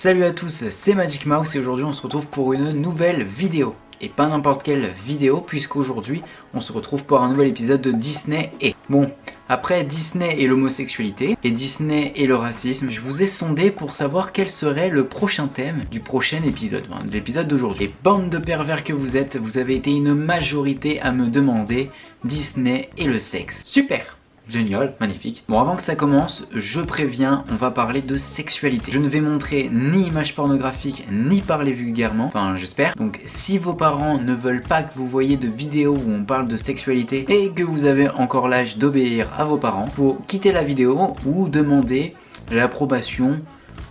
Salut à tous, c'est Magic Mouse et aujourd'hui on se retrouve pour une nouvelle vidéo. Et pas n'importe quelle vidéo puisqu'aujourd'hui on se retrouve pour un nouvel épisode de Disney et... Bon, après Disney et l'homosexualité et Disney et le racisme, je vous ai sondé pour savoir quel serait le prochain thème du prochain épisode, de l'épisode d'aujourd'hui. Et bande de pervers que vous êtes, vous avez été une majorité à me demander Disney et le sexe. Super! Génial, magnifique. Bon, avant que ça commence, je préviens, on va parler de sexualité. Je ne vais montrer ni images pornographiques, ni parler vulgairement, enfin j'espère. Donc si vos parents ne veulent pas que vous voyez de vidéos où on parle de sexualité et que vous avez encore l'âge d'obéir à vos parents, faut quitter la vidéo ou demander l'approbation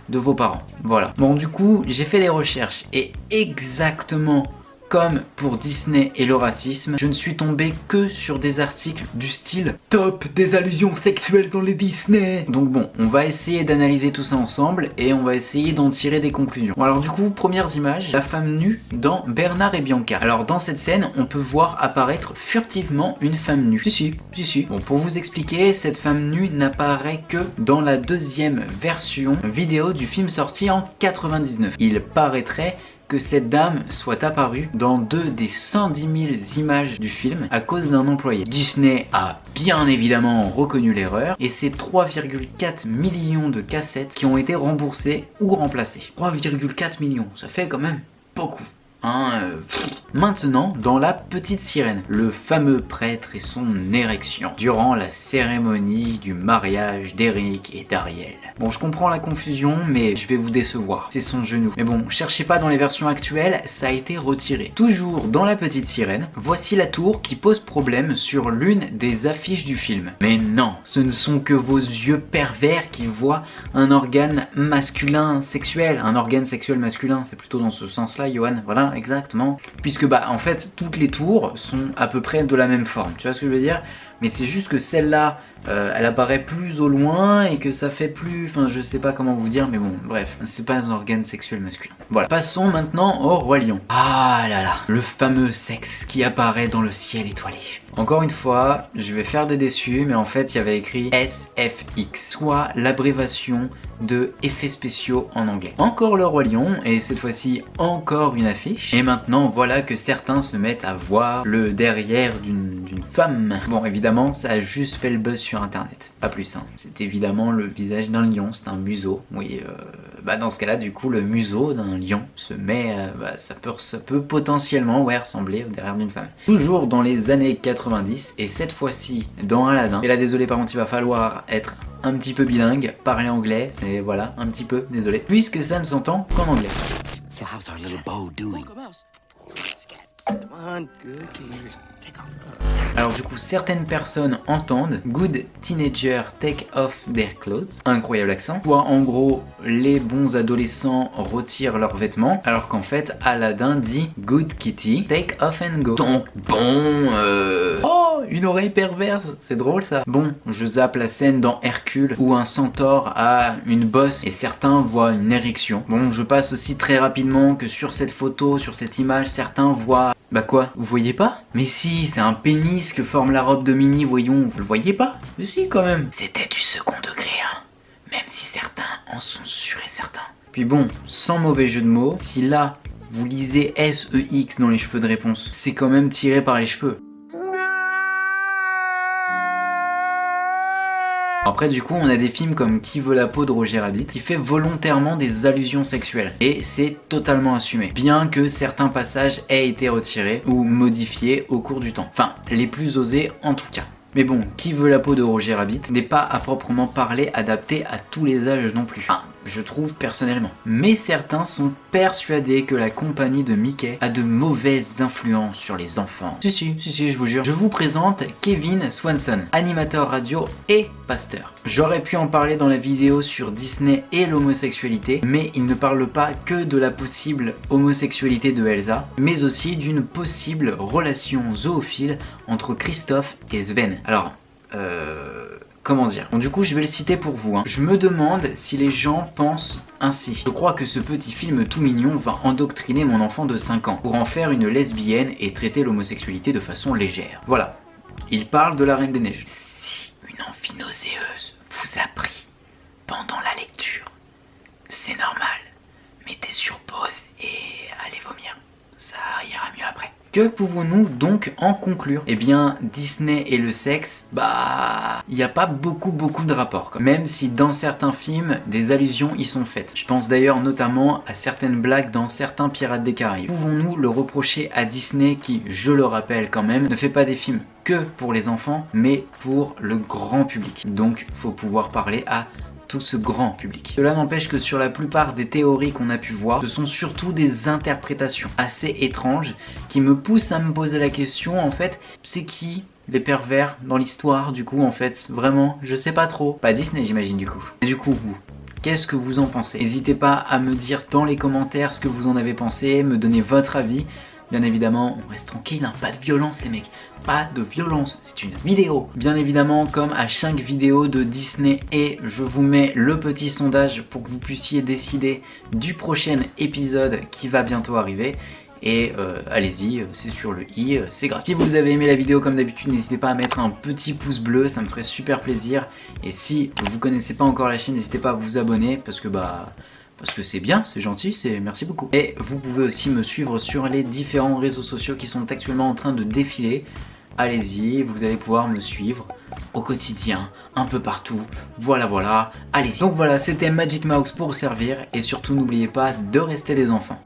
de vos parents. Voilà. Bon, du coup, j'ai fait des recherches et exactement comme pour Disney et le racisme, je ne suis tombé que sur des articles du style top des allusions sexuelles dans les Disney. Donc bon, on va essayer d'analyser tout ça ensemble et on va essayer d'en tirer des conclusions. Bon, alors du coup, premières images, la femme nue dans Bernard et Bianca. Alors dans cette scène, on peut voir apparaître furtivement une femme nue. Si. Bon, pour vous expliquer, cette femme nue n'apparaît que dans la deuxième version vidéo du film sorti en 99. Il paraîtrait que cette dame soit apparue dans 2 des 110 000 images du film à cause d'un employé. Disney a bien évidemment reconnu l'erreur et c'est 3,4 millions de cassettes qui ont été remboursées ou remplacées. 3,4 millions, ça fait quand même beaucoup. Maintenant, dans La Petite Sirène, le fameux prêtre et son érection durant la cérémonie du mariage d'Eric et d'Ariel. Bon, je comprends la confusion, mais je vais vous décevoir. C'est son genou. Mais bon, cherchez pas dans les versions actuelles, ça a été retiré. Toujours dans La Petite Sirène, voici la tour qui pose problème sur l'une des affiches du film. Mais non, ce ne sont que vos yeux pervers qui voient un organe masculin sexuel. Un organe sexuel masculin, c'est plutôt dans ce sens-là, Johan. Voilà, exactement. Puisque bah en fait toutes les tours sont à peu près de la même forme, tu vois ce que je veux dire? Mais c'est juste que celle-là, elle apparaît plus au loin et que ça fait plus... Enfin, je sais pas comment vous dire, mais bon, bref. C'est pas un organe sexuel masculin. Voilà. Passons maintenant au Roi Lion. Ah là là, le fameux sexe qui apparaît dans le ciel étoilé. Encore une fois, je vais faire des déçus, mais en fait, il y avait écrit SFX, soit l'abréviation de effets spéciaux en anglais. Encore le Roi Lion, et cette fois-ci, encore une affiche. Et maintenant, voilà que certains se mettent à voir le derrière d'une femme. Bon, évidemment, ça a juste fait le buzz sur internet. Pas plus, hein. C'est évidemment le visage d'un lion, c'est un museau. Oui, dans ce cas-là, du coup, le museau d'un lion se met, ça peut potentiellement, ressembler au derrière d'une femme. Toujours dans les années 90, et cette fois-ci dans Aladdin. Et là, désolé par contre, il va falloir être un petit peu bilingue, parler anglais, c'est voilà, un petit peu, désolé, puisque ça ne s'entend qu'en anglais. So how's our little bow doing? Alors du coup, certaines personnes entendent Good teenager take off their clothes, incroyable accent, soit en gros les bons adolescents retirent leurs vêtements, alors qu'en fait Aladdin dit Good kitty take off and go. Donc bon, oh, une oreille perverse, c'est drôle ça. Bon, je zappe la scène dans Hercule où un centaure a une bosse et certains voient une érection. Bon, je passe aussi très rapidement que sur cette photo, sur cette image, certains voient... Bah quoi, vous voyez pas? Mais si, c'est un pénis que forme la robe de Minnie, voyons, vous le voyez pas? Mais si, quand même. C'était du second degré, hein. Même si certains en sont sûrs et certains. Puis bon, sans mauvais jeu de mots, si là, vous lisez SEX dans les cheveux de réponse, c'est quand même tiré par les cheveux. Après du coup on a des films comme Qui veut la peau de Roger Rabbit qui fait volontairement des allusions sexuelles et c'est totalement assumé, bien que certains passages aient été retirés ou modifiés au cours du temps, enfin les plus osés en tout cas. Mais bon, Qui veut la peau de Roger Rabbit n'est pas à proprement parler adapté à tous les âges non plus. Enfin, je trouve personnellement. Mais certains sont persuadés que la compagnie de Mickey a de mauvaises influences sur les enfants. Si, je vous jure. Je vous présente Kevin Swanson, animateur radio et pasteur. J'aurais pu en parler dans la vidéo sur Disney et l'homosexualité, mais il ne parle pas que de la possible homosexualité de Elsa, mais aussi d'une possible relation zoophile entre Christophe et Sven. Alors, comment dire? Bon, du coup, je vais le citer pour vous. Je me demande si les gens pensent ainsi. Je crois que ce petit film tout mignon va endoctriner mon enfant de 5 ans pour en faire une lesbienne et traiter l'homosexualité de façon légère. Voilà. Il parle de la Reine des Neiges. Si une envie nauséeuse vous a pris pendant la lecture, c'est normal. mettez sur pause et allez vomir. Ça ira mieux après. Que pouvons-nous donc en conclure? Eh bien, Disney et le sexe, il n'y a pas beaucoup de rapports. Même si dans certains films, des allusions y sont faites. Je pense d'ailleurs notamment à certaines blagues dans certains Pirates des Caraïbes. Pouvons-nous le reprocher à Disney qui, je le rappelle quand même, ne fait pas des films que pour les enfants, mais pour le grand public. Donc, faut pouvoir parler à tout ce grand public. Cela n'empêche que sur la plupart des théories qu'on a pu voir, ce sont surtout des interprétations assez étranges qui me poussent à me poser la question, en fait, c'est qui les pervers dans l'histoire du coup en fait? Vraiment, je sais pas trop. Pas Disney j'imagine du coup. Et du coup vous, qu'est-ce que vous en pensez? N'hésitez pas à me dire dans les commentaires ce que vous en avez pensé, me donner votre avis. Bien évidemment, on reste tranquille, hein, pas de violence les mecs, pas de violence, c'est une vidéo. Bien évidemment, comme à chaque vidéo de Disney, et je vous mets le petit sondage pour que vous puissiez décider du prochain épisode qui va bientôt arriver. Et allez-y, c'est sur le i, c'est gratuit. Si vous avez aimé la vidéo comme d'habitude, n'hésitez pas à mettre un petit pouce bleu, ça me ferait super plaisir. Et si vous connaissez pas encore la chaîne, n'hésitez pas à vous abonner parce que c'est bien, c'est gentil, merci beaucoup. Et vous pouvez aussi me suivre sur les différents réseaux sociaux qui sont actuellement en train de défiler. Allez-y, vous allez pouvoir me suivre au quotidien, un peu partout, voilà, allez-y. Donc voilà, c'était Magic Mouse pour vous servir et surtout n'oubliez pas de rester des enfants.